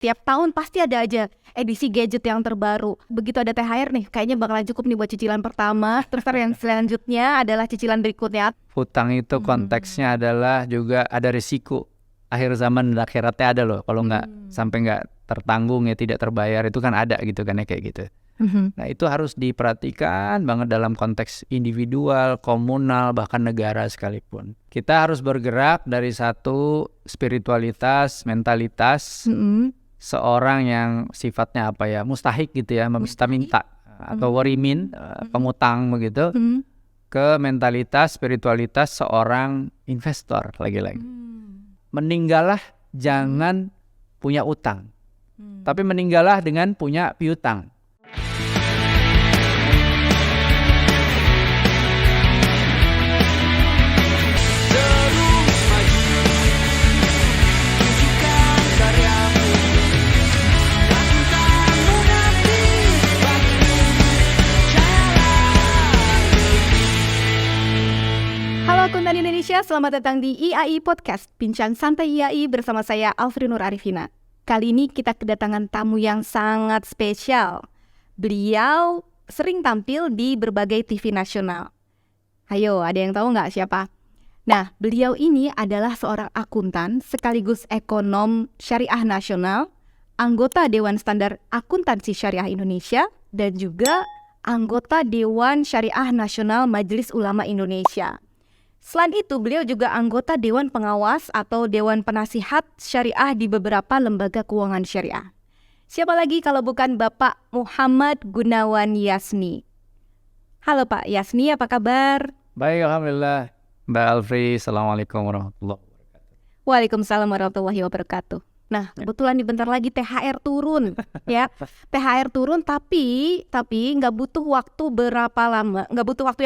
Tiap tahun pasti ada aja edisi gadget yang terbaru. Begitu ada THR nih, kayaknya bakalan cukup nih buat cicilan pertama. Terus yang selanjutnya adalah cicilan berikutnya. Hutang itu konteksnya adalah juga ada risiko. Akhir zaman dan akhiratnya ada loh. Kalau sampai nggak tertanggung ya tidak terbayar itu kan ada gitu kan ya kayak gitu. Nah itu harus diperhatikan banget dalam konteks individual, komunal, bahkan negara sekalipun. Kita harus bergerak dari satu spiritualitas, mentalitas seorang yang sifatnya apa ya, mustahik gitu ya, meminta-minta atau warimin, pemutang begitu, ke mentalitas, spiritualitas seorang investor lagi-lagi. Meninggallah jangan punya utang, tapi meninggallah dengan punya piutang. Akuntan Indonesia, selamat datang di IAI Podcast, Bincang Santai IAI bersama saya Alfri Nur Arifina. Kali ini kita kedatangan tamu yang sangat spesial. Beliau sering tampil di berbagai TV nasional. Ayo, ada yang tahu nggak siapa? Nah, beliau ini adalah seorang akuntan sekaligus ekonom syariah nasional, anggota Dewan Standar Akuntansi Syariah Indonesia, dan juga anggota Dewan Syariah Nasional Majelis Ulama Indonesia. Selain itu, beliau juga anggota Dewan Pengawas atau Dewan Penasihat Syariah di beberapa lembaga keuangan syariah. Siapa lagi kalau bukan Bapak Muhammad Gunawan Yasni. Halo Pak Yasni, apa kabar? Baik, Alhamdulillah. Mbak Alfri, Assalamualaikum warahmatullahi wabarakatuh. Waalaikumsalam warahmatullahi wabarakatuh. Nah, kebetulan bentar lagi THR turun ya. THR turun tapi nggak butuh waktu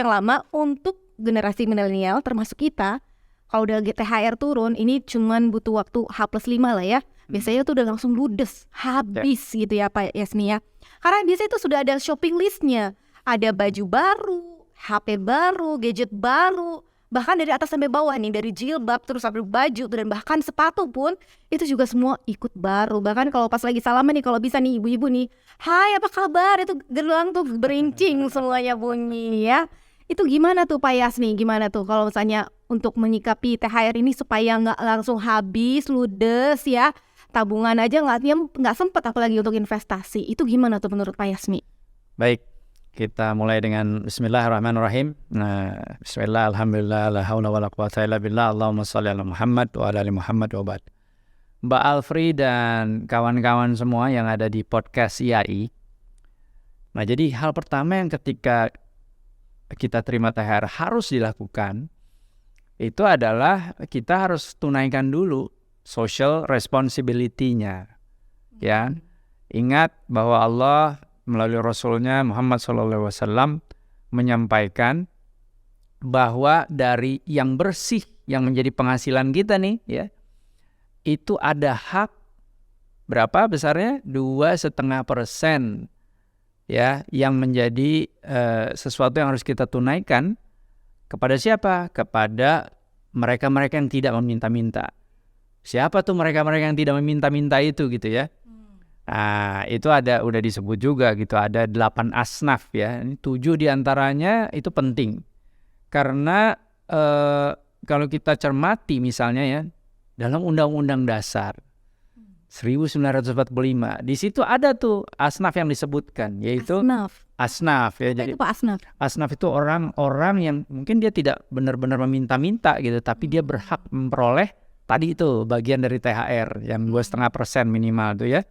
yang lama untuk generasi milenial termasuk kita. Kalau udah THR turun ini cuman butuh waktu H+5 lah ya. Biasanya tuh udah langsung ludes, habis gitu ya Pak Yasni ya. Karena biasanya itu sudah ada shopping listnya. Ada baju baru, HP baru, gadget baru, bahkan dari atas sampai bawah nih, dari jilbab terus sampai baju dan bahkan sepatu pun itu juga semua ikut baru. Bahkan kalau pas lagi salaman nih, kalau bisa nih ibu-ibu nih, hai apa kabar, itu gelang tuh berincing semuanya bunyi ya. Itu gimana tuh Pak Yasni, gimana tuh kalau misalnya untuk menyikapi THR ini supaya nggak langsung habis, ludes ya, tabungan aja nggak sempet apalagi untuk investasi, itu gimana tuh menurut Pak Yasni? Baik, kita mulai dengan Bismillahirrahmanirrahim. Bismillah, alhamdulillah, la haula wala quwata illa billah, Allahumma sholli ala Muhammad wa ala ali Muhammad wa ba'd. Mbak Alfri dan kawan-kawan semua yang ada di podcast IAI. Nah, jadi hal pertama yang ketika kita terima THR harus dilakukan itu adalah kita harus tunaikan dulu social responsibility-nya. Ya, ingat bahwa Allah melalui Rasulnya Muhammad SAW menyampaikan bahwa dari yang bersih yang menjadi penghasilan kita nih ya, itu ada hak berapa besarnya? 2,5% ya, yang menjadi sesuatu yang harus kita tunaikan kepada siapa? Kepada mereka-mereka yang tidak meminta-minta. Siapa tuh mereka-mereka yang tidak meminta-minta itu gitu ya? Nah, itu udah disebut juga gitu, ada 8 asnaf ya. Ini 7 diantaranya itu penting. Karena kalau kita cermati misalnya ya, dalam Undang-Undang Dasar 1945, di situ ada tuh asnaf yang disebutkan, yaitu asnaf ya. Jadi asnaf itu orang-orang yang mungkin dia tidak benar-benar meminta-minta gitu, tapi dia berhak memperoleh tadi itu bagian dari THR yang 2,5% minimal tuh ya.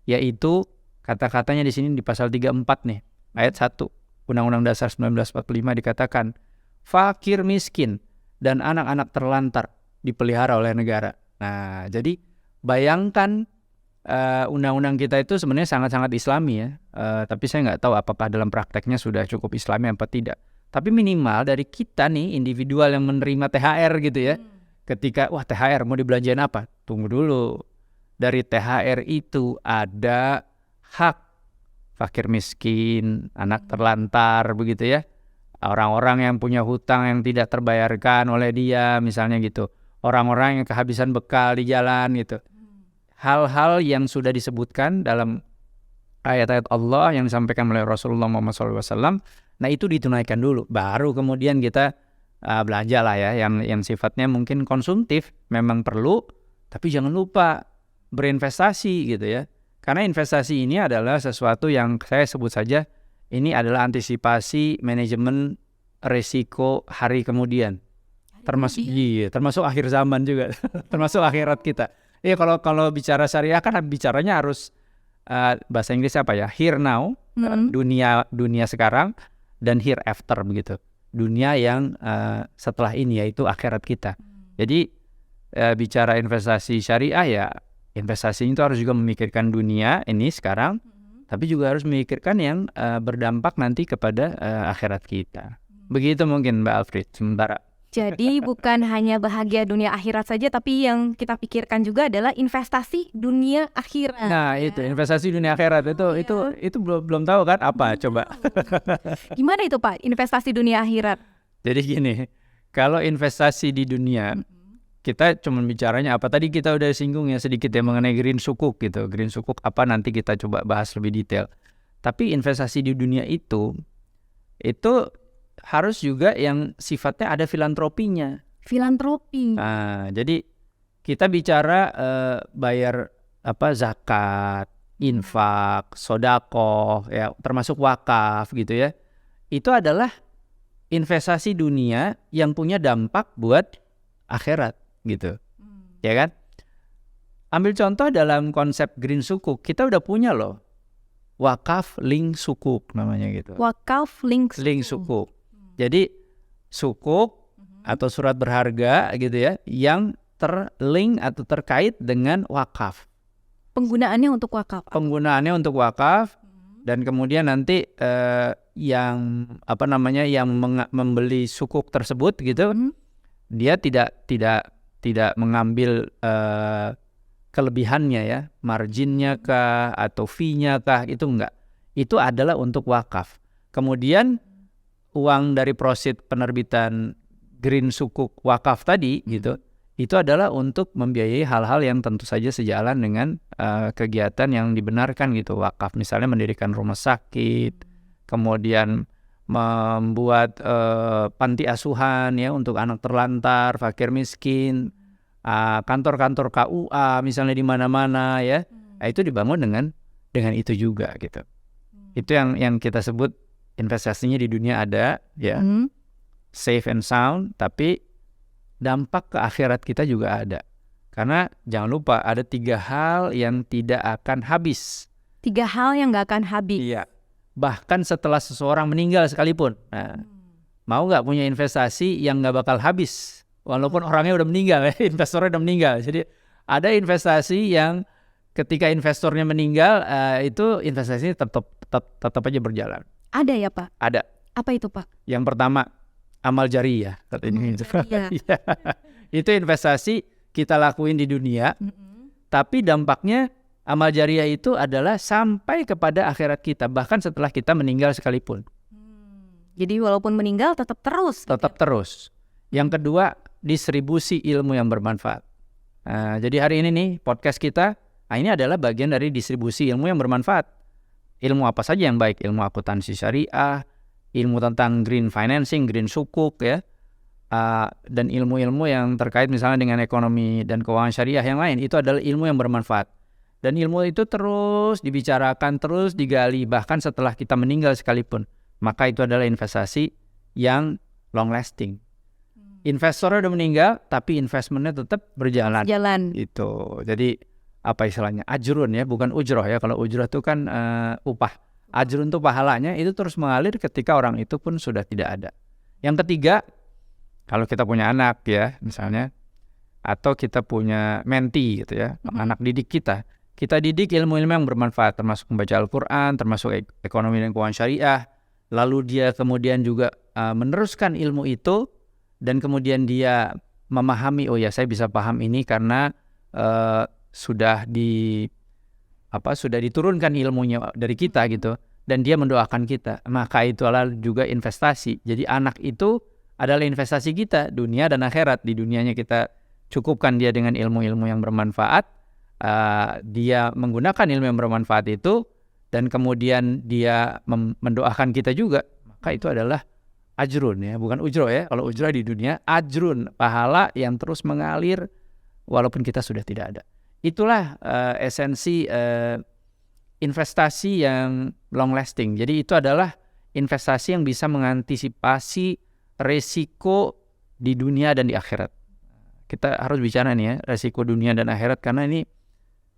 Yaitu kata-katanya di sini di pasal 34 nih, ayat 1 Undang-Undang Dasar 1945 dikatakan fakir miskin dan anak-anak terlantar dipelihara oleh negara. Nah, jadi bayangkan undang-undang kita itu sebenarnya sangat-sangat Islami ya, tapi saya nggak tahu apakah dalam prakteknya sudah cukup Islami apa tidak. Tapi minimal dari kita nih individual yang menerima THR gitu ya, ketika wah THR mau dibelanjain apa? Tunggu dulu, dari THR itu ada hak fakir miskin, anak terlantar begitu ya, orang-orang yang punya hutang yang tidak terbayarkan oleh dia misalnya gitu, orang-orang yang kehabisan bekal di jalan gitu. hal-hal yang sudah disebutkan dalam ayat-ayat Allah yang disampaikan oleh Rasulullah Muhammad SAW, nah itu ditunaikan dulu, baru kemudian kita belanja lah ya, yang sifatnya mungkin konsumtif, memang perlu, tapi jangan lupa berinvestasi gitu ya, karena investasi ini adalah sesuatu yang saya sebut saja, ini adalah antisipasi manajemen risiko hari kemudian, termasuk akhir zaman juga, termasuk akhirat kita. Iya, kalau bicara syariah kan bicaranya harus bahasa Inggris apa ya? Here now, dunia sekarang, dan hereafter begitu. Dunia yang setelah ini, yaitu akhirat kita. Jadi bicara investasi syariah ya, investasi itu harus juga memikirkan dunia ini sekarang, tapi juga harus memikirkan yang berdampak nanti kepada akhirat kita. Begitu mungkin Mbak Alfred sementara. Jadi bukan hanya bahagia dunia akhirat saja, tapi yang kita pikirkan juga adalah investasi dunia akhirat. Nah itu investasi dunia akhirat itu belum tahu kan apa coba. Gimana itu Pak investasi dunia akhirat? Jadi gini, kalau investasi di dunia kita cuma bicaranya apa, tadi kita udah singgung ya sedikit ya mengenai green sukuk gitu. Green sukuk apa nanti kita coba bahas lebih detail. Tapi investasi di dunia itu harus juga yang sifatnya ada filantropinya. Filantropi. Nah, jadi kita bicara bayar zakat, infak, sodaqoh, ya termasuk wakaf gitu ya. Itu adalah investasi dunia yang punya dampak buat akhirat gitu. Ya kan? Ambil contoh dalam konsep green sukuk, kita udah punya loh wakaf link sukuk namanya gitu. Wakaf link sukuk. Jadi sukuk atau surat berharga gitu ya, yang terlink atau terkait dengan wakaf. Penggunaannya untuk wakaf. Dan kemudian nanti yang yang membeli sukuk tersebut gitu, dia tidak mengambil kelebihannya ya, marginnya kah atau fee-nya kah, itu enggak. Itu adalah untuk wakaf. Kemudian uang dari proceed penerbitan green sukuk wakaf tadi gitu, itu adalah untuk membiayai hal-hal yang tentu saja sejalan dengan kegiatan yang dibenarkan gitu. Wakaf misalnya mendirikan rumah sakit, kemudian membuat panti asuhan ya untuk anak terlantar, fakir miskin, kantor-kantor KUA misalnya di mana-mana ya. Itu dibangun dengan itu juga gitu. Itu yang kita sebut investasinya di dunia ada ya, safe and sound, tapi dampak ke akhirat kita juga ada. Karena jangan lupa ada 3 hal yang tidak akan habis. 3 hal yang gak akan habis. Iya. Bahkan setelah seseorang meninggal sekalipun. Nah, mau gak punya investasi yang gak bakal habis? Walaupun orangnya udah meninggal ya, investornya udah meninggal. Jadi ada investasi yang ketika investornya meninggal, itu investasinya tetap aja berjalan. Ada ya Pak? Ada. Apa itu Pak? Yang pertama, amal jariyah katanya. Itu investasi kita lakuin di dunia, tapi dampaknya amal jariyah itu adalah sampai kepada akhirat kita, bahkan setelah kita meninggal sekalipun. Jadi walaupun meninggal tetap terus. Tetap terus. Yang kedua, distribusi ilmu yang bermanfaat. Nah, jadi hari ini nih podcast kita, ini adalah bagian dari distribusi ilmu yang bermanfaat. Ilmu apa saja yang baik? Ilmu akuntansi syariah, ilmu tentang green financing, green sukuk ya, dan ilmu-ilmu yang terkait misalnya dengan ekonomi dan keuangan syariah yang lain. Itu adalah ilmu yang bermanfaat. Dan ilmu itu terus dibicarakan, terus digali, bahkan setelah kita meninggal sekalipun. Maka itu adalah investasi yang long lasting. Investornya udah meninggal, tapi investmentnya tetap berjalan. Itu. Jadi apa istilahnya, ajrun ya, bukan ujroh ya. Kalau ujroh itu kan upah. Ajrun itu pahalanya itu terus mengalir ketika orang itu pun sudah tidak ada. Yang ketiga, kalau kita punya anak ya misalnya, atau kita punya menti gitu ya, anak didik kita didik ilmu-ilmu yang bermanfaat, termasuk membaca Al-Quran, termasuk ekonomi dan keuangan syariah. Lalu dia kemudian juga meneruskan ilmu itu, dan kemudian dia memahami, oh ya saya bisa paham ini karena sudah diturunkan ilmunya dari kita gitu, dan dia mendoakan kita, maka itu adalah juga investasi. Jadi anak itu adalah investasi kita, dunia dan akhirat. Di dunianya kita cukupkan dia dengan ilmu-ilmu yang bermanfaat, dia menggunakan ilmu yang bermanfaat itu dan kemudian dia mendoakan kita juga, maka itu adalah ajrun ya, bukan ujro ya. Kalau ujro di dunia, ajrun, pahala yang terus mengalir walaupun kita sudah tidak ada. Itulah esensi investasi yang long lasting. Jadi itu adalah investasi yang bisa mengantisipasi resiko di dunia dan di akhirat. Kita harus bicara nih ya, resiko dunia dan akhirat, karena ini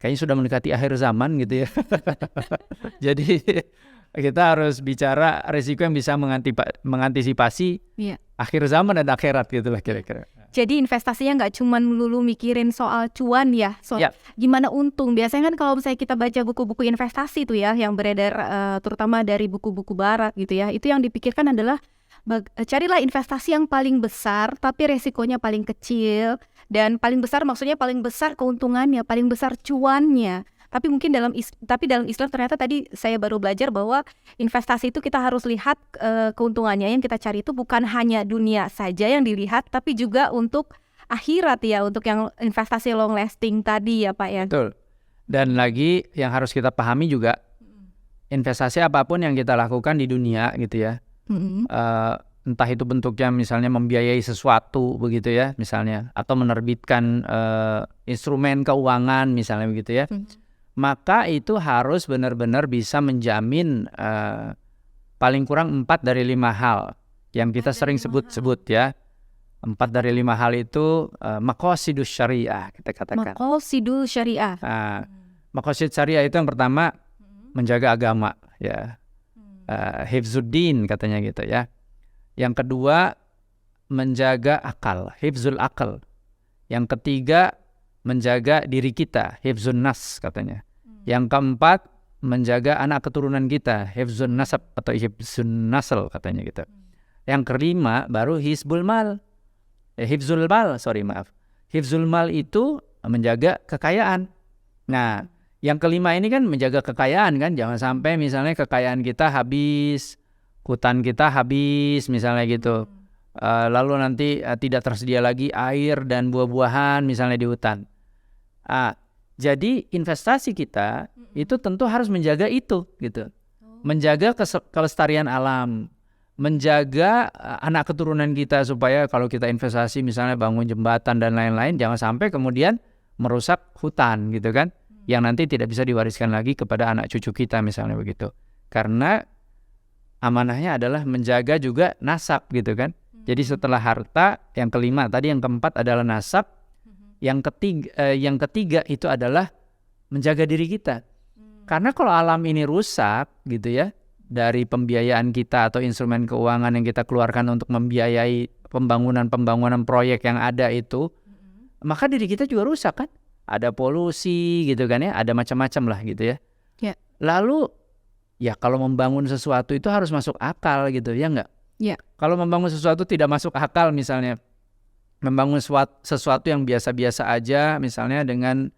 kayaknya sudah mendekati akhir zaman gitu ya. Jadi kita harus bicara resiko yang bisa mengantisipasi akhir zaman dan akhirat gitulah kira-kira. Jadi investasinya nggak cuma melulu mikirin soal cuan ya, gimana untung. Biasanya kan kalau misalnya kita baca buku-buku investasi tuh ya, yang beredar terutama dari buku-buku barat gitu ya, itu yang dipikirkan adalah carilah investasi yang paling besar tapi resikonya paling kecil, dan paling besar maksudnya paling besar keuntungannya, paling besar cuannya. Tapi mungkin dalam Islam ternyata tadi saya baru belajar bahwa investasi itu kita harus lihat keuntungannya, yang kita cari itu bukan hanya dunia saja yang dilihat, tapi juga untuk akhirat ya, untuk yang investasi long lasting tadi ya Pak ya. Betul. Dan lagi yang harus kita pahami juga, investasi apapun yang kita lakukan di dunia gitu ya, entah itu bentuknya misalnya membiayai sesuatu begitu ya misalnya, atau menerbitkan instrumen keuangan misalnya begitu ya, maka itu harus benar-benar bisa menjamin paling kurang 4 dari 5 hal yang kita sering sebut-sebut ya. 4 dari 5 hal itu maqasidus syariah kita katakan. Maqasidul syariah. Maqasid syariah itu yang pertama menjaga agama ya. Hifzuddin katanya gitu ya. Yang kedua menjaga akal, hifzul akal. Yang ketiga menjaga diri kita, hifzun nas katanya. Yang keempat menjaga anak keturunan kita, hifzun nasab atau hifzun nasl katanya gitu. Yang kelima baru hifzul mal. Hifzul mal itu menjaga kekayaan. Nah, yang kelima ini kan menjaga kekayaan kan, jangan sampai misalnya kekayaan kita habis, hutan kita habis misalnya gitu. Lalu nanti tidak tersedia lagi air dan buah-buahan misalnya di hutan. Jadi investasi kita itu tentu harus menjaga itu gitu. Menjaga kelestarian alam, menjaga anak keturunan kita supaya kalau kita investasi misalnya bangun jembatan dan lain-lain, jangan sampai kemudian merusak hutan gitu kan, yang nanti tidak bisa diwariskan lagi kepada anak cucu kita misalnya begitu. Karena amanahnya adalah menjaga juga nasab gitu kan. Jadi setelah harta, yang kelima tadi, yang keempat adalah nasab, yang ketiga itu adalah menjaga diri kita. Karena kalau alam ini rusak gitu ya, dari pembiayaan kita atau instrumen keuangan yang kita keluarkan untuk membiayai pembangunan proyek yang ada itu, maka diri kita juga rusak kan. Ada polusi gitu kan ya, ada macam-macam lah gitu ya. Lalu ya kalau membangun sesuatu itu harus masuk akal gitu ya enggak? Kalau membangun sesuatu tidak masuk akal, misalnya membangun sesuatu yang biasa-biasa aja misalnya dengan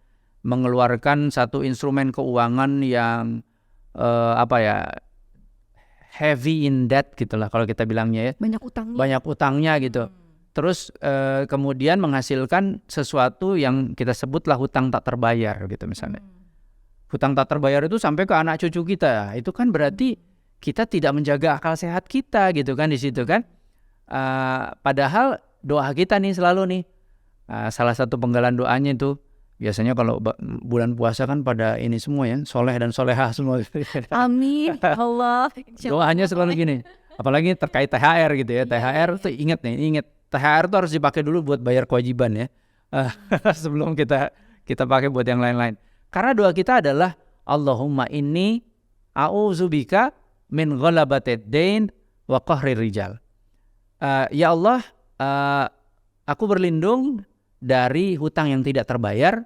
mengeluarkan satu instrumen keuangan yang heavy in debt gitulah kalau kita bilangnya ya, banyak utangnya gitu. Terus kemudian menghasilkan sesuatu yang kita sebutlah hutang tak terbayar gitu misalnya. Hutang tak terbayar itu sampai ke anak cucu kita, itu kan berarti kita tidak menjaga akal sehat kita gitu kan di situ kan. Padahal doa kita nih selalu nih, salah satu penggalan doanya itu biasanya kalau bulan puasa kan pada ini semua ya, soleh dan solehah semua. Amin Allah. Doanya selalu gini, apalagi terkait THR gitu ya. THR tuh ingat THR tuh harus dipakai dulu buat bayar kewajiban ya, sebelum kita pakai buat yang lain-lain. Karena doa kita adalah Allahumma inni a'udzubika min ghalabatid dain wa qahrir rijal. Ya Allah, aku berlindung dari hutang yang tidak terbayar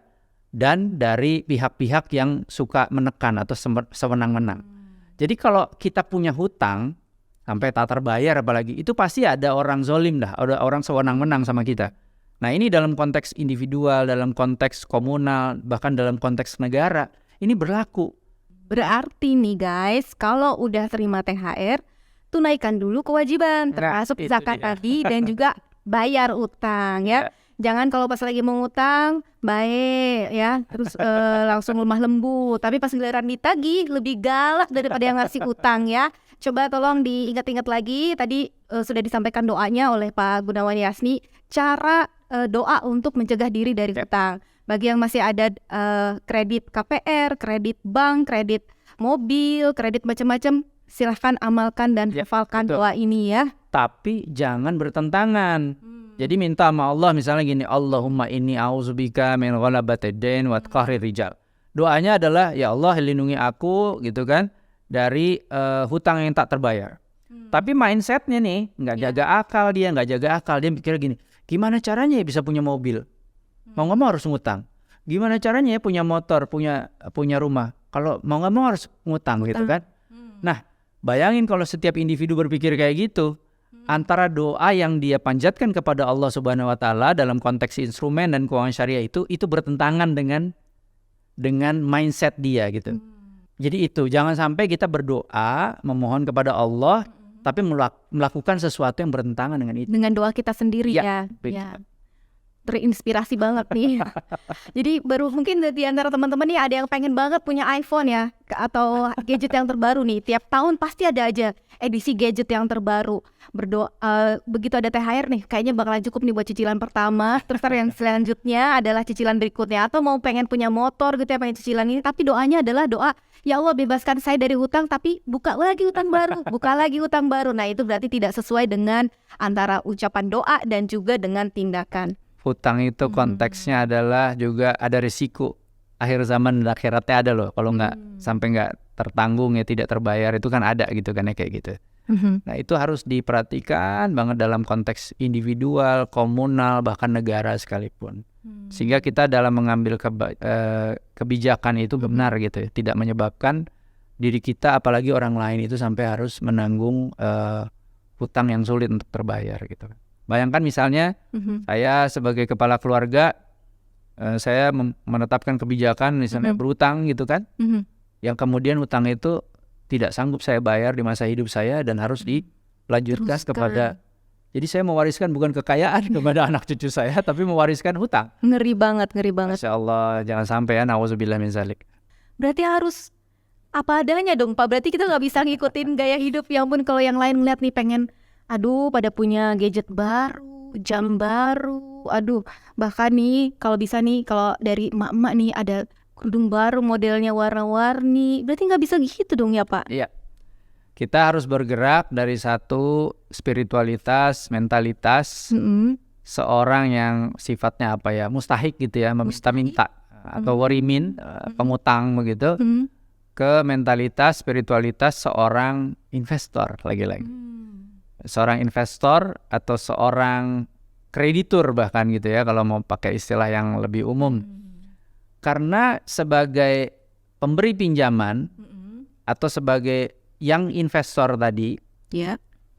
dan dari pihak-pihak yang suka menekan atau sewenang-wenang. Jadi kalau kita punya hutang sampai tak terbayar apalagi, itu pasti ada orang zolim dah, ada orang sewenang-wenang sama kita. Nah ini dalam konteks individual, dalam konteks komunal, bahkan dalam konteks negara, ini berlaku. Berarti nih guys, kalau udah terima THR, tunaikan dulu kewajiban, termasuk zakat tadi dan juga bayar utang ya. Jangan kalau pas lagi mau ngutang baik ya, terus langsung lemah lembut, tapi pas giliran ditagih lebih galak daripada yang ngasih utang ya. Coba tolong diingat-ingat lagi, tadi sudah disampaikan doanya oleh Pak Gunawan Yasni, cara doa untuk mencegah diri dari hutang. Bagi yang masih ada kredit KPR, kredit bank, kredit mobil, kredit macam-macam, silahkan amalkan dan hafalkan betul. doa ini ya. Tapi jangan bertentangan. Jadi minta sama Allah misalnya gini, Allahumma inni a'udzubika min ghalabatid dain wa qahrir rijal. Doanya adalah ya Allah lindungi aku gitu kan dari hutang yang tak terbayar. Tapi mindsetnya nih nggak jaga akal, dia pikir gini, gimana caranya ya bisa punya mobil? Mau nggak mau harus ngutang. Gimana caranya ya punya motor, punya rumah? Kalau mau nggak mau harus ngutang gitu kan? Nah, bayangin kalau setiap individu berpikir kayak gitu, antara doa yang dia panjatkan kepada Allah Subhanahu wa taala dalam konteks instrumen dan keuangan syariah itu bertentangan dengan mindset dia gitu. Jadi itu jangan sampai kita berdoa memohon kepada Allah tapi melakukan sesuatu yang bertentangan dengan itu. Dengan doa kita sendiri Ya, ya. Terinspirasi banget nih. Jadi baru mungkin di antara teman-teman nih ada yang pengen banget punya iPhone ya, atau gadget yang terbaru nih. Tiap tahun pasti ada aja edisi gadget yang terbaru. Berdoa begitu ada THR nih, kayaknya bakalan cukup nih buat cicilan pertama. Terus yang selanjutnya adalah cicilan berikutnya. Atau mau pengen punya motor gitu ya, pengen cicilan ini. Tapi doanya adalah doa, ya Allah bebaskan saya dari hutang, tapi buka lagi hutang baru, buka lagi hutang baru. Nah itu berarti tidak sesuai dengan antara ucapan doa dan juga dengan tindakan. Hutang itu konteksnya adalah juga ada risiko akhir zaman dan akhiratnya ada loh. Kalau sampai nggak tertanggung ya tidak terbayar itu kan ada gitu kan ya kayak gitu. Nah itu harus diperhatikan banget dalam konteks individual, komunal, bahkan negara sekalipun. Sehingga kita dalam mengambil kebijakan itu benar gitu ya. Tidak menyebabkan diri kita apalagi orang lain itu sampai harus menanggung hutang yang sulit untuk terbayar gitu. Bayangkan misalnya saya sebagai kepala keluarga, saya menetapkan kebijakan misalnya berutang gitu kan, yang kemudian hutang itu tidak sanggup saya bayar di masa hidup saya dan harus dilanjutkan kepada, jadi saya mewariskan bukan kekayaan kepada anak cucu saya, tapi mewariskan hutang. Ngeri banget. Masya Allah, jangan sampai ya, na'udzubillah min zalik. Berarti harus apa adanya dong Pak, berarti kita nggak bisa ngikutin gaya hidup. Ya ampun kalau yang lain ngeliat nih pengen, aduh pada punya gadget baru, jam baru, aduh bahkan nih kalau bisa nih kalau dari emak-emak nih ada kerudung baru modelnya warna-warni, berarti nggak bisa gitu dong ya Pak? Iya, kita harus bergerak dari satu spiritualitas, mentalitas seorang yang sifatnya apa ya, mustahik gitu ya, meminta-minta atau warimin, pengutang begitu, ke mentalitas, spiritualitas seorang investor lagi-lagi. Seorang investor atau seorang kreditur bahkan gitu ya kalau mau pakai istilah yang lebih umum. Karena sebagai pemberi pinjaman atau sebagai yang investor tadi,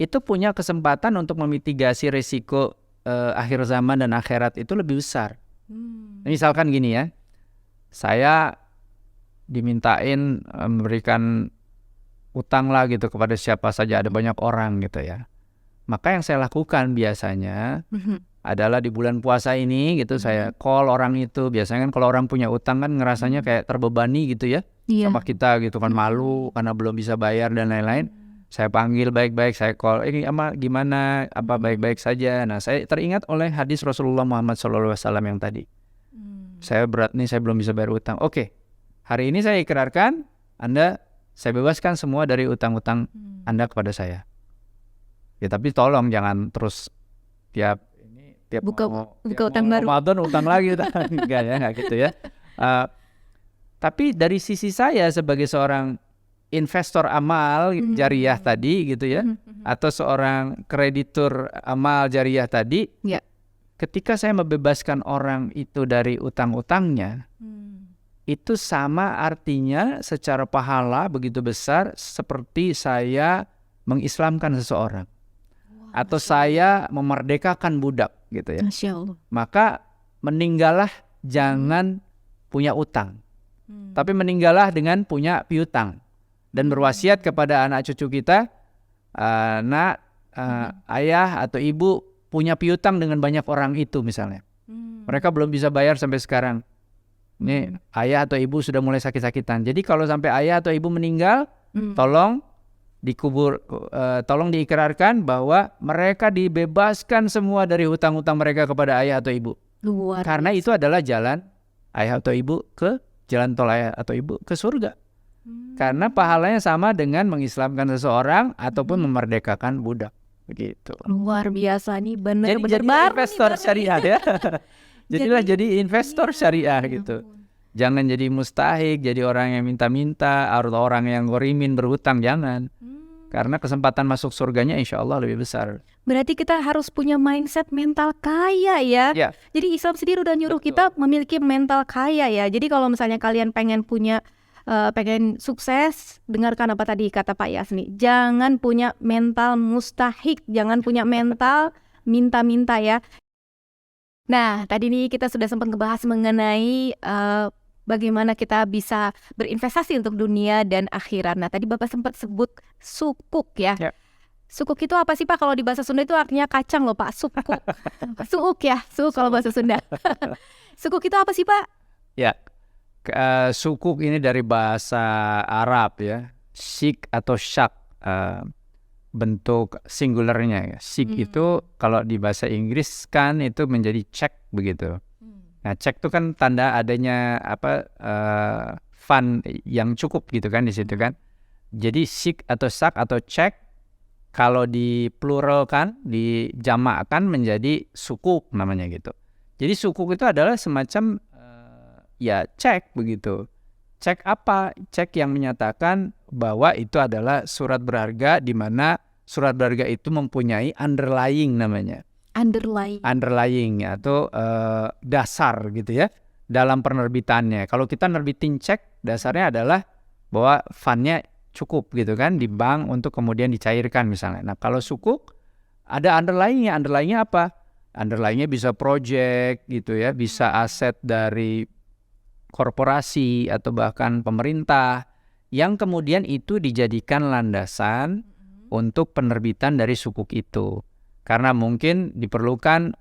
itu punya kesempatan untuk memitigasi risiko akhir zaman dan akhirat itu lebih besar. Misalkan gini ya, saya dimintain memberikan utang lah gitu kepada siapa saja, ada banyak orang gitu ya. Maka yang saya lakukan biasanya adalah di bulan puasa ini gitu, saya call orang itu. Biasanya kan kalau orang punya utang kan ngerasanya kayak terbebani gitu ya, sama kita gitu kan, malu karena belum bisa bayar dan lain-lain. Saya panggil baik-baik, saya call, ama gimana, apa baik-baik saja. Nah saya teringat oleh hadis Rasulullah Muhammad SAW yang tadi, saya berat nih, saya belum bisa bayar utang. Oke, hari ini saya ikrarkan saya bebaskan semua dari utang-utang Anda kepada saya. Ya tapi tolong jangan terus tiap buka tiap utang baru. Ramadan utang lagi, enggak gitu ya. Tapi dari sisi saya sebagai seorang investor amal jariah tadi gitu ya, atau seorang kreditur amal jariah tadi, ketika saya membebaskan orang itu dari utang-utangnya, itu sama artinya secara pahala begitu besar seperti saya mengislamkan seseorang. Atau saya memerdekakan budak gitu ya. Masya Allah. Maka meninggallah jangan punya utang, tapi meninggallah dengan punya piutang. Dan berwasiat kepada anak cucu kita, ayah atau ibu punya piutang dengan banyak orang itu misalnya. Mereka belum bisa bayar sampai sekarang. Ini ayah atau ibu sudah mulai sakit-sakitan. Jadi kalau sampai ayah atau ibu meninggal, tolong dikubur, tolong diikrarkan bahwa mereka dibebaskan semua dari hutang-hutang mereka kepada ayah atau ibu. Karena itu adalah jalan ayah atau ibu ke jalan tol ayah atau ibu ke surga. Karena pahalanya sama dengan mengislamkan seseorang ataupun memerdekakan budak. Begitu. Luar biasa nih, benar-benar Jadi baru investor nih, syariah ya. Jadilah jadi investor syariah gitu. Jangan jadi mustahik, jadi orang yang minta-minta, atau orang yang gorimin berhutang, jangan. Karena kesempatan masuk surganya insya Allah lebih besar. Berarti kita harus punya mindset mental kaya ya. Ya. Jadi Islam sendiri udah nyuruh kita memiliki mental kaya ya. Jadi kalau misalnya kalian pengen punya pengen sukses, dengarkan apa tadi kata Pak Yasni. Jangan punya mental mustahik, jangan punya mental minta-minta ya. Nah, tadi nih kita sudah sempat ngebahas mengenai bagaimana kita bisa berinvestasi untuk dunia dan akhirat. Nah, tadi Bapak sempat sebut sukuk ya. Sukuk itu apa sih Pak? Kalau di bahasa Sunda itu artinya kacang loh Pak, sukuk. Suuk ya, suuk kalau bahasa Sunda. Sukuk itu apa sih Pak? Ya. Sukuk ini dari bahasa Arab ya, sik atau syak, bentuk singularnya ya. Sik itu kalau di bahasa Inggris kan itu menjadi cek begitu. Nah cek itu kan tanda adanya fund yang cukup gitu kan di situ kan. Jadi sik atau sak atau cek kalau di pluralkan, dijamakkan menjadi sukuk namanya gitu. Jadi sukuk itu adalah semacam ya cek begitu. Cek apa? Cek yang menyatakan bahwa itu adalah surat berharga, di mana surat berharga itu mempunyai underlying namanya. Underlying atau dasar gitu ya dalam penerbitannya. Kalau kita nerbitin cek, dasarnya adalah bahwa fundnya cukup gitu kan di bank untuk kemudian dicairkan misalnya. Nah kalau sukuk ada underlyingnya. Underlyingnya apa? Underlyingnya bisa project gitu ya, bisa aset dari korporasi atau bahkan pemerintah yang kemudian itu dijadikan landasan untuk penerbitan dari sukuk itu. Karena mungkin diperlukan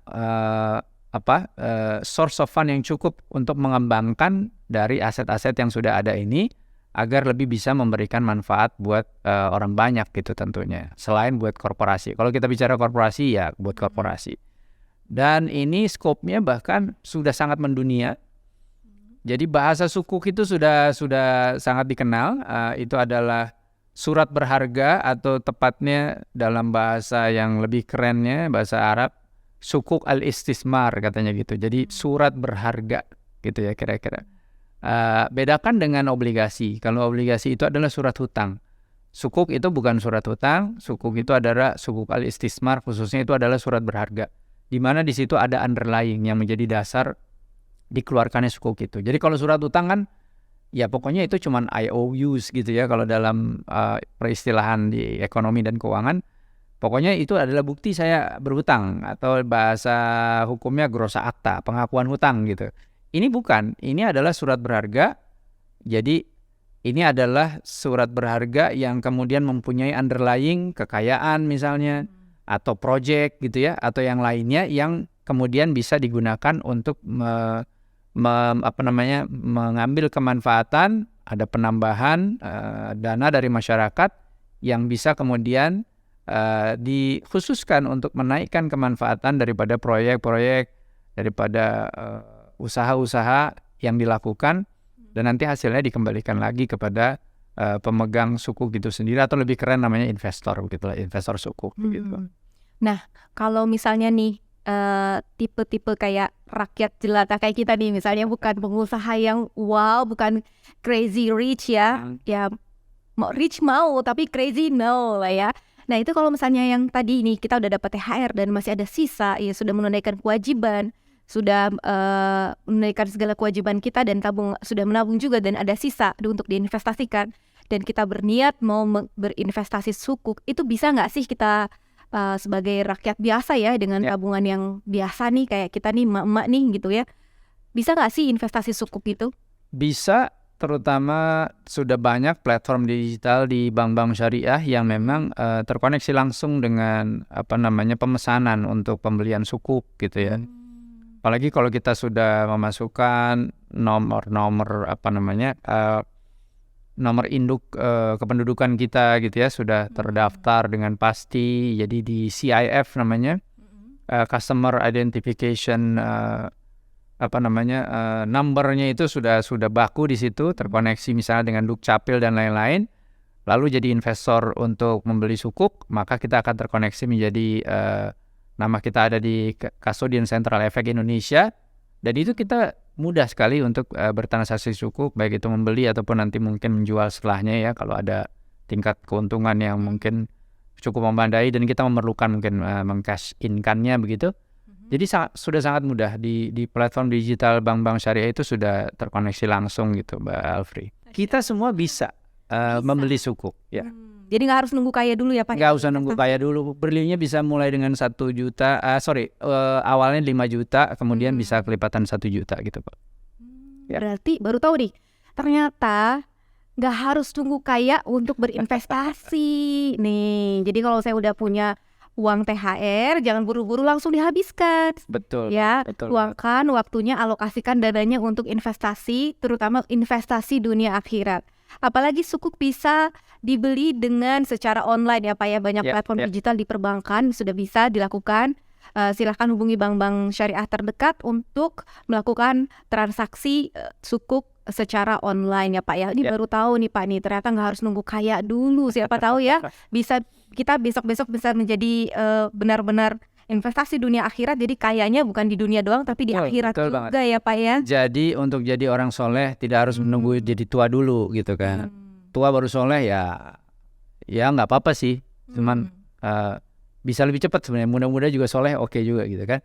source of fund yang cukup untuk mengembangkan dari aset-aset yang sudah ada ini agar lebih bisa memberikan manfaat buat orang banyak gitu tentunya. Selain buat korporasi. Kalau kita bicara korporasi ya buat korporasi. Dan ini skopnya bahkan sudah sangat mendunia. Jadi bahasa sukuk itu sudah sangat dikenal. Itu adalah surat berharga atau tepatnya dalam bahasa yang lebih kerennya bahasa Arab sukuk al-istismar katanya gitu. Jadi surat berharga gitu ya kira-kira. Bedakan dengan obligasi. Kalau obligasi itu adalah surat hutang. Sukuk itu bukan surat hutang. Sukuk itu adalah sukuk al-istismar, khususnya itu adalah surat berharga. Di mana di situ ada underlying yang menjadi dasar dikeluarkannya sukuk itu. Jadi kalau surat utang kan ya pokoknya itu cuman IOUs gitu ya kalau dalam peristilahan di ekonomi dan keuangan. Pokoknya itu adalah bukti saya berhutang atau bahasa hukumnya grossa akta, pengakuan hutang gitu. Ini bukan, ini adalah surat berharga. Jadi ini adalah surat berharga yang kemudian mempunyai underlying kekayaan misalnya atau project gitu ya atau yang lainnya yang kemudian bisa digunakan untuk mengambil kemanfaatan, ada penambahan dana dari masyarakat yang bisa kemudian dikhususkan untuk menaikkan kemanfaatan daripada proyek-proyek, daripada usaha-usaha yang dilakukan dan nanti hasilnya dikembalikan lagi kepada pemegang sukuk gitu sendiri atau lebih keren namanya investor begitulah, investor sukuk gitu. Nah, kalau misalnya nih tipe-tipe kayak rakyat jelata kayak kita nih misalnya bukan pengusaha yang wow, bukan crazy rich ya. Ya mau rich mau tapi crazy no lah ya. Nah, itu kalau misalnya yang tadi nih kita udah dapat THR dan masih ada sisa, ya sudah menunaikan kewajiban, sudah menunaikan segala kewajiban kita dan sudah menabung juga dan ada sisa untuk diinvestasikan dan kita berniat mau berinvestasi sukuk, itu bisa nggak sih kita sebagai rakyat biasa ya dengan tabungan yang biasa nih kayak kita nih emak-emak nih gitu ya, bisa nggak sih investasi sukuk itu? Bisa, terutama sudah banyak platform digital di bank-bank syariah yang memang terkoneksi langsung dengan pemesanan untuk pembelian sukuk gitu ya. apalagi kalau kita sudah memasukkan nomor nomor induk kependudukan kita gitu ya, sudah terdaftar dengan pasti. Jadi di CIF namanya, Customer Identification numbernya itu sudah baku di situ, terkoneksi misalnya dengan Dukcapil dan lain-lain. Lalu jadi investor untuk membeli sukuk, maka kita akan terkoneksi menjadi nama kita ada di Custodian Central Efek Indonesia, dan itu kita mudah sekali untuk bertransaksi sukuk, baik itu membeli ataupun nanti mungkin menjual setelahnya ya, kalau ada tingkat keuntungan yang mungkin cukup memadai dan kita memerlukan mungkin meng-cash in-kan-nya begitu. Jadi sudah sangat mudah di platform digital bank-bank syariah itu sudah terkoneksi langsung gitu, Mbak Alfri. Kita semua bisa membeli sukuk ya. Jadi nggak harus nunggu kaya dulu ya Pak? Nggak usah nunggu kaya dulu. Belinya bisa mulai dengan 1 juta, awalnya 5 juta, kemudian bisa kelipatan 1 juta gitu Pak. Ya. Berarti baru tahu nih, ternyata nggak harus tunggu kaya untuk berinvestasi nih. Jadi kalau saya udah punya uang THR, jangan buru-buru langsung dihabiskan. Betul. Ya, betul. Luangkan waktunya, alokasikan dananya untuk investasi, terutama investasi dunia akhirat. Apalagi sukuk bisa dibeli dengan secara online ya Pak ya, banyak platform digital di perbankan sudah bisa dilakukan. Silahkan hubungi bank-bank syariah terdekat untuk melakukan transaksi sukuk secara online ya Pak ya. Ini baru tahu nih Pak nih, ternyata nggak harus nunggu kaya dulu. Siapa tahu ya, bisa kita besok-besok bisa menjadi benar-benar investasi dunia akhirat. Jadi kayanya bukan di dunia doang tapi di akhirat juga banget. Ya Pak ya. Jadi untuk jadi orang soleh tidak harus menunggu jadi tua dulu gitu kan. Tua baru soleh ya nggak apa-apa sih. Cuman bisa lebih cepat sebenarnya. Muda-muda juga soleh oke juga gitu kan.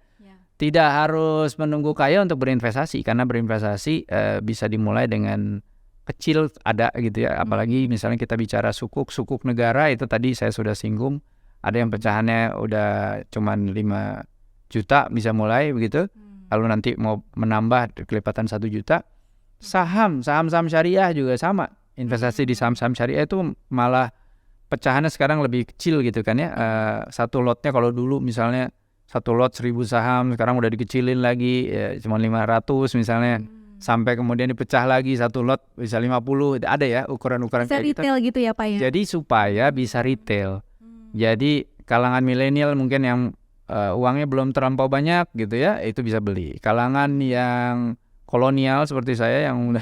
Tidak harus menunggu kaya untuk berinvestasi, karena berinvestasi bisa dimulai dengan kecil ada gitu ya. Apalagi misalnya kita bicara sukuk negara, itu tadi saya sudah singgung. Ada yang pecahannya udah cuman 5 juta bisa mulai begitu. Lalu nanti mau menambah kelipatan 1 juta. Saham syariah juga sama. Investasi di saham syariah itu malah pecahannya sekarang lebih kecil gitu kan ya. Satu lotnya kalau dulu misalnya satu lot 1.000 saham, sekarang udah dikecilin lagi ya, cuma 500 misalnya. Sampai kemudian dipecah lagi satu lot bisa 50. Ada ya ukuran-ukuran bisa kayak retail gitu ya Pak ya. Jadi supaya bisa retail. Jadi kalangan milenial mungkin yang uangnya belum terlampau banyak gitu ya, itu bisa beli. Kalangan yang kolonial seperti saya yang udah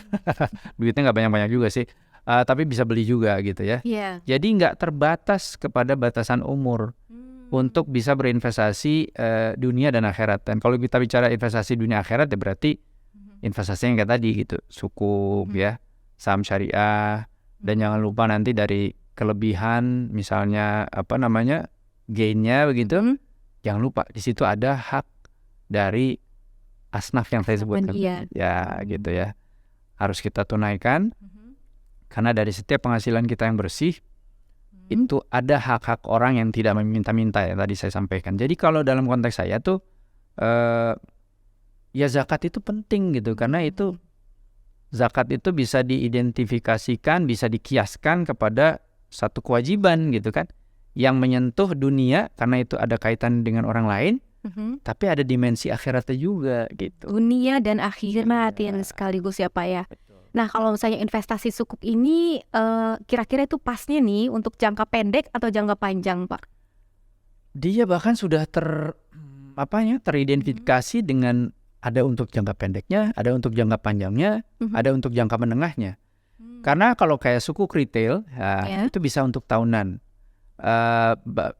duitnya nggak banyak-banyak juga sih, tapi bisa beli juga gitu ya. Jadi nggak terbatas kepada batasan umur untuk bisa berinvestasi dunia dan akhirat. Dan kalau kita bicara investasi dunia akhirat ya berarti investasi yang kayak tadi gitu, sukuk ya, saham syariah, dan jangan lupa nanti dari kelebihan misalnya gainnya begitu, jangan lupa di situ ada hak dari asnaf yang saya sebutkan ya gitu ya, harus kita tunaikan karena dari setiap penghasilan kita yang bersih itu ada hak-hak orang yang tidak meminta-minta ya tadi saya sampaikan. Jadi kalau dalam konteks saya tuh ya zakat itu penting gitu, karena itu zakat itu bisa diidentifikasikan, bisa dikiaskan kepada satu kewajiban gitu kan, yang menyentuh dunia karena itu ada kaitan dengan orang lain, tapi ada dimensi akhiratnya juga gitu. Dunia dan akhirat yang sekaligus ya Pak ya. Nah kalau misalnya investasi sukuk ini kira-kira itu pasnya nih untuk jangka pendek atau jangka panjang Pak? Dia bahkan sudah teridentifikasi dengan ada untuk jangka pendeknya, ada untuk jangka panjangnya, ada untuk jangka menengahnya. Karena kalau kayak sukuk retail itu bisa untuk tahunan.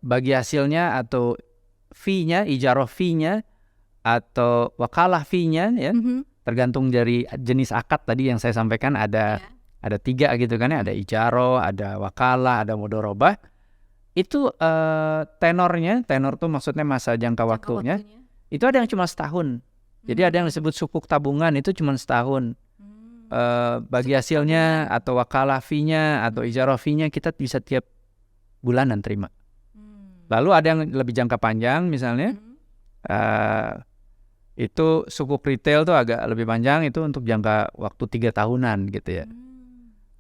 Bagi hasilnya atau fee-nya, ijarah fee-nya atau wakalah fee-nya ya, tergantung dari jenis akad tadi yang saya sampaikan ada 3 gitu kan ya, ada ijarah, ada wakalah, ada mudharabah. Itu tenor tuh maksudnya masa jangka waktunya itu ada yang cuma setahun. Jadi ada yang disebut sukuk tabungan itu cuma setahun. Bagi hasilnya atau wakalah fee-nya atau ijarah fee-nya kita bisa tiap bulanan terima. Lalu ada yang lebih jangka panjang misalnya, itu sukuk retail tuh agak lebih panjang, itu untuk jangka waktu 3 tahunan gitu ya.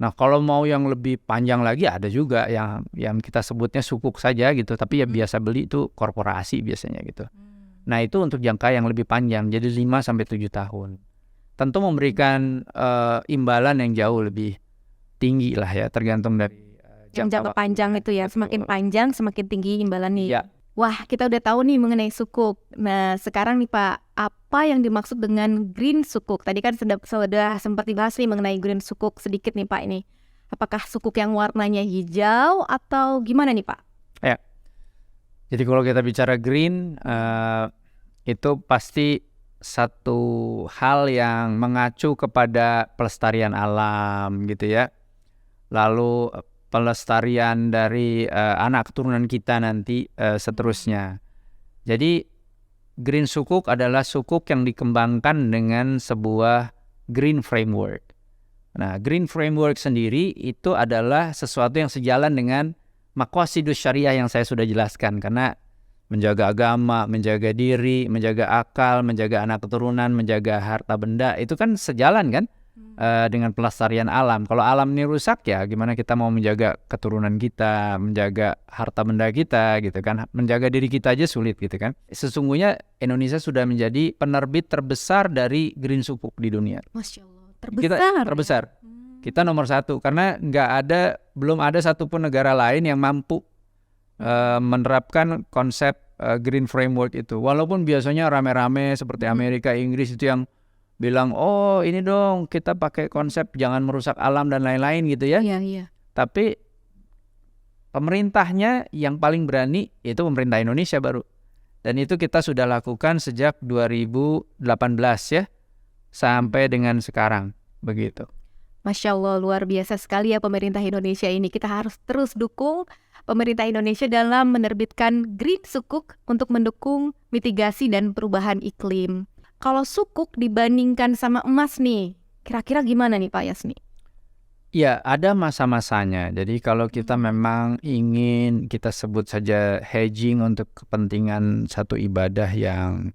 Nah kalau mau yang lebih panjang lagi ada juga yang kita sebutnya sukuk saja gitu, tapi ya biasa beli itu korporasi biasanya gitu. Nah itu untuk jangka yang lebih panjang, jadi 5-7 tahun. Tentu memberikan imbalan yang jauh lebih tinggi lah ya, tergantung dari Yang jangka waktu. panjang itu ya, semakin panjang semakin tinggi imbalannya. Ya. Wah, kita udah tahu nih mengenai sukuk. Nah, sekarang nih Pak, apa yang dimaksud dengan green sukuk? Tadi kan sudah sempat dibahas nih mengenai green sukuk sedikit nih Pak ini. Apakah sukuk yang warnanya hijau atau gimana nih Pak? Ya. Jadi kalau kita bicara green, itu pasti satu hal yang mengacu kepada pelestarian alam gitu ya. Lalu pelestarian dari anak keturunan kita nanti seterusnya. Jadi green sukuk adalah sukuk yang dikembangkan dengan sebuah green framework. Nah, green framework sendiri itu adalah sesuatu yang sejalan dengan maqasidus syariah yang saya sudah jelaskan, karena menjaga agama, menjaga diri, menjaga akal, menjaga anak keturunan, menjaga harta benda, itu kan sejalan kan dengan pelestarian alam. Kalau alam ini rusak ya gimana kita mau menjaga keturunan kita, menjaga harta benda kita gitu kan, menjaga diri kita aja sulit gitu kan. Sesungguhnya Indonesia sudah menjadi penerbit terbesar dari green sukuk di dunia. Masya Allah, Kita terbesar. Kita nomor 1 karena belum ada satupun negara lain yang mampu menerapkan konsep green framework itu. Walaupun biasanya rame-rame seperti Amerika, Inggris itu yang bilang, oh ini dong kita pakai konsep jangan merusak alam dan lain-lain gitu ya. Iya. Tapi pemerintahnya yang paling berani itu pemerintah Indonesia baru. Dan itu kita sudah lakukan sejak 2018 ya, sampai dengan sekarang begitu. Masya Allah, luar biasa sekali ya pemerintah Indonesia ini. Kita harus terus dukung pemerintah Indonesia dalam menerbitkan green sukuk untuk mendukung mitigasi dan perubahan iklim. Kalau sukuk dibandingkan sama emas nih, kira-kira gimana nih Pak Yasni? Ya, ada masa-masanya. Jadi kalau kita memang ingin, kita sebut saja hedging untuk kepentingan satu ibadah yang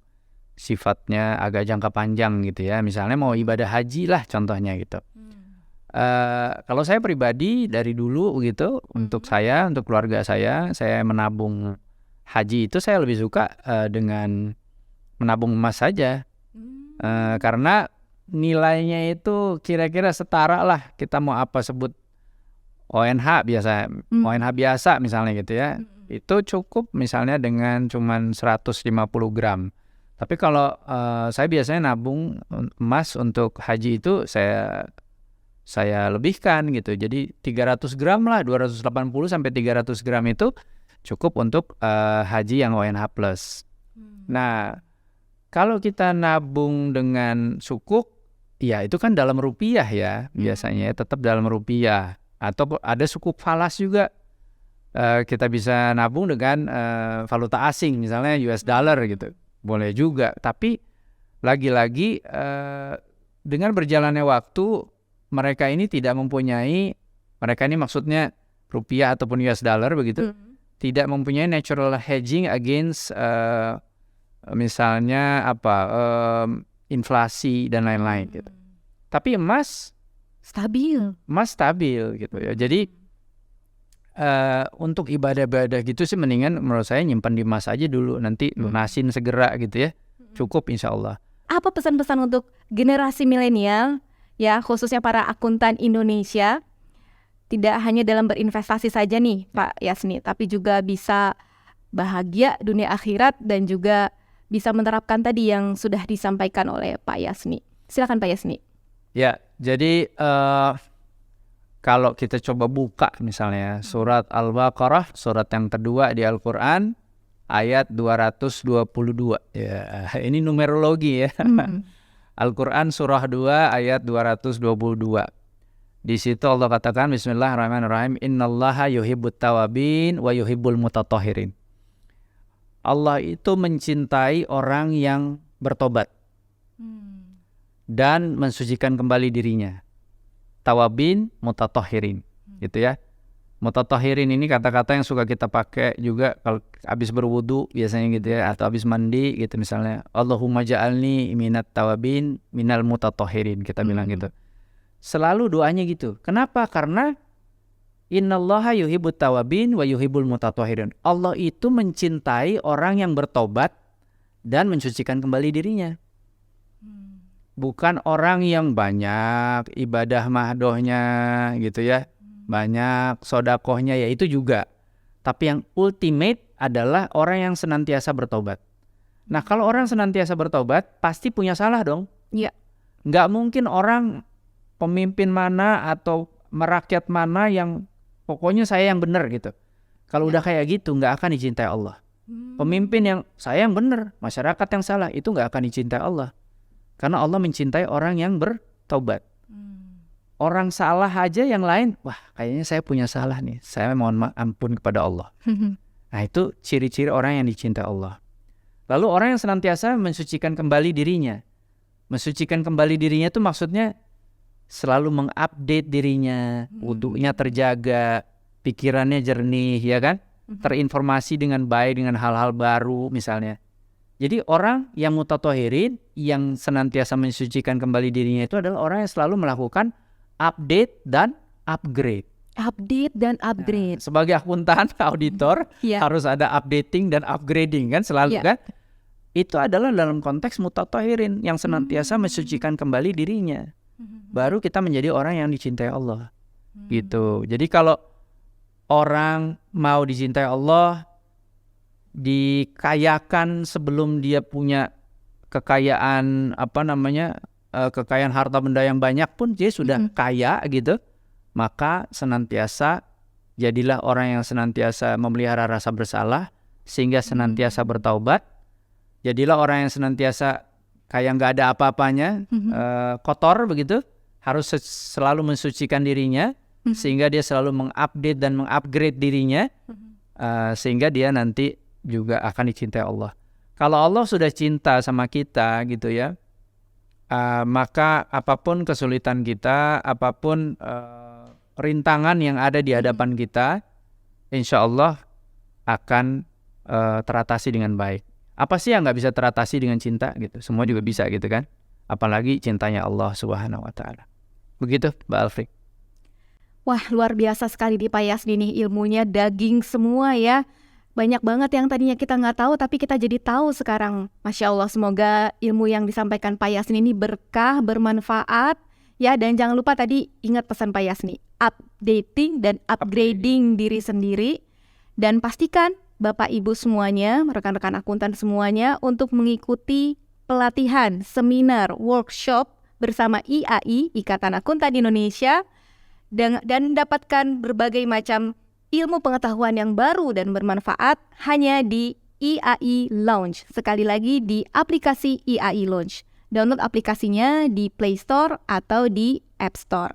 sifatnya agak jangka panjang gitu ya. Misalnya mau ibadah haji lah contohnya gitu. Kalau saya pribadi dari dulu gitu, untuk saya, untuk keluarga saya menabung haji itu saya lebih suka dengan menabung emas saja. Karena nilainya itu kira-kira setara lah, kita mau apa sebut ONH biasa misalnya gitu ya. Itu cukup misalnya dengan cuman 150 gram. Tapi kalau saya biasanya nabung emas untuk haji itu saya lebihkan gitu. Jadi 300 gram lah, 280 sampai 300 gram itu cukup untuk haji yang ONH plus. Nah, kalau kita nabung dengan sukuk, ya itu kan dalam rupiah ya, biasanya tetap dalam rupiah. Atau ada sukuk falas juga. Kita bisa nabung dengan valuta asing, misalnya US dollar gitu. Boleh juga. Tapi lagi-lagi dengan berjalannya waktu, mereka ini tidak mempunyai, mereka ini maksudnya rupiah ataupun US dollar begitu, tidak mempunyai natural hedging against misalnya inflasi dan lain-lain gitu. Tapi emas stabil gitu ya. Jadi untuk ibadah-ibadah gitu sih mendingan menurut saya nyimpan di emas aja dulu, nanti lunasin segera gitu ya. Cukup insya Allah. Apa pesan-pesan untuk generasi milenial ya, khususnya para akuntan Indonesia, tidak hanya dalam berinvestasi saja nih Pak Yasni, tapi juga bisa bahagia dunia akhirat dan juga bisa menerapkan tadi yang sudah disampaikan oleh Pak Yasni. Silakan Pak Yasni. Ya, jadi kalau kita coba buka misalnya surat Al-Baqarah, surat yang kedua di Al-Quran, ayat 222. Ya, ini numerologi ya. Al-Quran surah 2 ayat 222. Di situ Allah katakan, Bismillahirrahmanirrahim, Innallaha yuhibbut tawabin wa yuhibbul mutatahhirin. Allah itu mencintai orang yang bertobat dan mensucikan kembali dirinya. Tawabin, mutatahhirin, gitu ya. Mutatahhirin ini kata-kata yang suka kita pakai juga kalau habis berwudu biasanya gitu ya, atau habis mandi gitu misalnya. Allahumma ja'alni minat tawabin minal mutatahhirin, kita bilang gitu. Selalu doanya gitu. Kenapa? Karena Innallaha yuhibbut tawabin wa yuhibbul mutatahhirin. Allah itu mencintai orang yang bertobat dan mensucikan kembali dirinya. Bukan orang yang banyak ibadah mahdohnya gitu ya, banyak sodakohnya ya itu juga. Tapi yang ultimate adalah orang yang senantiasa bertobat. Nah kalau orang senantiasa bertobat pasti punya salah dong. Iya. Nggak mungkin orang pemimpin mana atau merakyat mana yang pokoknya saya yang benar gitu. Kalau udah kayak gitu nggak akan dicintai Allah. Pemimpin yang saya yang benar, masyarakat yang salah, itu nggak akan dicintai Allah. Karena Allah mencintai orang yang bertobat. Orang salah aja yang lain, wah kayaknya saya punya salah nih, saya mohon ampun kepada Allah. Nah itu ciri-ciri orang yang dicintai Allah. Lalu orang yang senantiasa mensucikan kembali dirinya. Mensucikan kembali dirinya itu maksudnya selalu mengupdate dirinya, wudunya terjaga, pikirannya jernih, ya kan? Terinformasi dengan baik dengan hal-hal baru misalnya. Jadi orang yang mutathahirin, yang senantiasa mensucikan kembali dirinya itu adalah orang yang selalu melakukan update dan upgrade. Update dan upgrade. Nah, sebagai akuntan, auditor harus ada updating dan upgrading kan selalu kan? Itu adalah dalam konteks mutathahirin yang senantiasa mensucikan kembali dirinya. Baru kita menjadi orang yang dicintai Allah. Gitu. Jadi kalau orang mau dicintai Allah, dikayakan sebelum dia punya kekayaan kekayaan harta benda yang banyak pun dia sudah kaya gitu, maka senantiasa jadilah orang yang senantiasa memelihara rasa bersalah sehingga senantiasa bertaubat. Jadilah orang yang senantiasa kayak nggak ada apa-apanya, kotor begitu, harus selalu mensucikan dirinya sehingga dia selalu mengupdate dan mengupgrade dirinya, sehingga dia nanti juga akan dicintai Allah. Kalau Allah sudah cinta sama kita gitu ya, maka apapun kesulitan kita, apapun rintangan yang ada di hadapan kita, insya Allah akan teratasi dengan baik. Apa sih yang nggak bisa teratasi dengan cinta gitu? Semua juga bisa gitu kan? Apalagi cintanya Allah Subhanahu Wa Taala. Begitu, Mbak Alfri. Wah, luar biasa sekali di Pak Yasni nih, ilmunya daging semua ya. Banyak banget yang tadinya kita nggak tahu tapi kita jadi tahu sekarang. Masya Allah, semoga ilmu yang disampaikan Pak Yasni ini berkah, bermanfaat ya. Dan jangan lupa tadi ingat pesan Pak Yasni, updating dan upgrading diri sendiri. Dan pastikan Bapak Ibu semuanya, rekan-rekan akuntan semuanya untuk mengikuti pelatihan, seminar, workshop bersama IAI, Ikatan Akuntan Indonesia, dan mendapatkan berbagai macam ilmu pengetahuan yang baru dan bermanfaat hanya di IAI Lounge. Sekali lagi di aplikasi IAI Lounge. Download aplikasinya di Play Store atau di App Store.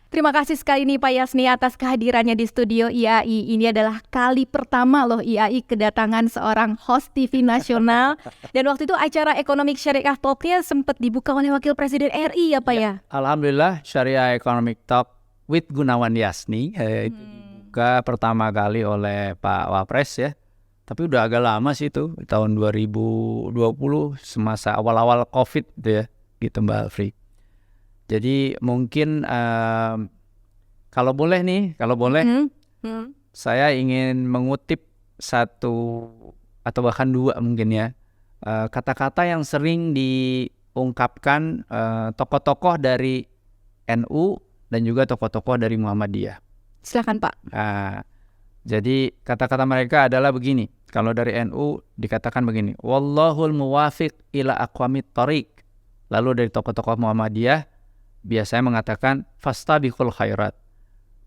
Terima kasih sekali nih Pak Yasni atas kehadirannya di studio IAI. Ini adalah kali pertama loh IAI kedatangan seorang host TV nasional. Dan waktu itu acara Economic Syariah Talk-nya sempat dibuka oleh Wakil Presiden RI ya Pak ya? Alhamdulillah, Syariah Economic Talk with Gunawan Yasni. Itu dibuka pertama kali oleh Pak Wapres ya. Tapi udah agak lama sih itu, tahun 2020 semasa awal-awal COVID gitu ya, gitu Mbak Alfri. Jadi mungkin kalau boleh saya ingin mengutip satu atau bahkan dua mungkin ya, kata-kata yang sering diungkapkan tokoh-tokoh dari NU dan juga tokoh-tokoh dari Muhammadiyah. Silakan Pak. Jadi kata-kata mereka adalah begini. Kalau dari NU dikatakan begini, wallahul muwafiq ila aqwamit thoriq. Lalu dari tokoh-tokoh Muhammadiyah biasanya mengatakan fastabiqul khairat.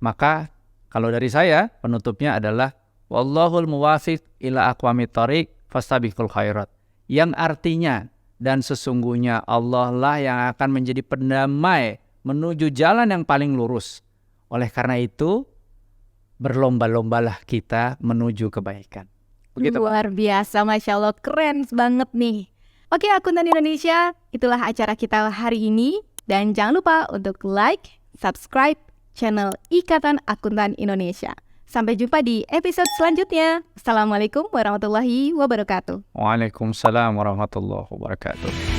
Maka kalau dari saya penutupnya adalah wallahul muwafiq ila aqwamit thoriq fastabiqul khairat. Yang artinya dan sesungguhnya Allah lah yang akan menjadi pendamai menuju jalan yang paling lurus. Oleh karena itu berlomba-lombalah kita menuju kebaikan. Begitu. Luar biasa, Masya Allah, keren banget nih. Oke, Akuntan Indonesia, itulah acara kita hari ini. Dan jangan lupa untuk like, subscribe channel Ikatan Akuntan Indonesia. Sampai jumpa di episode selanjutnya. Assalamualaikum warahmatullahi wabarakatuh. Waalaikumsalam warahmatullahi wabarakatuh.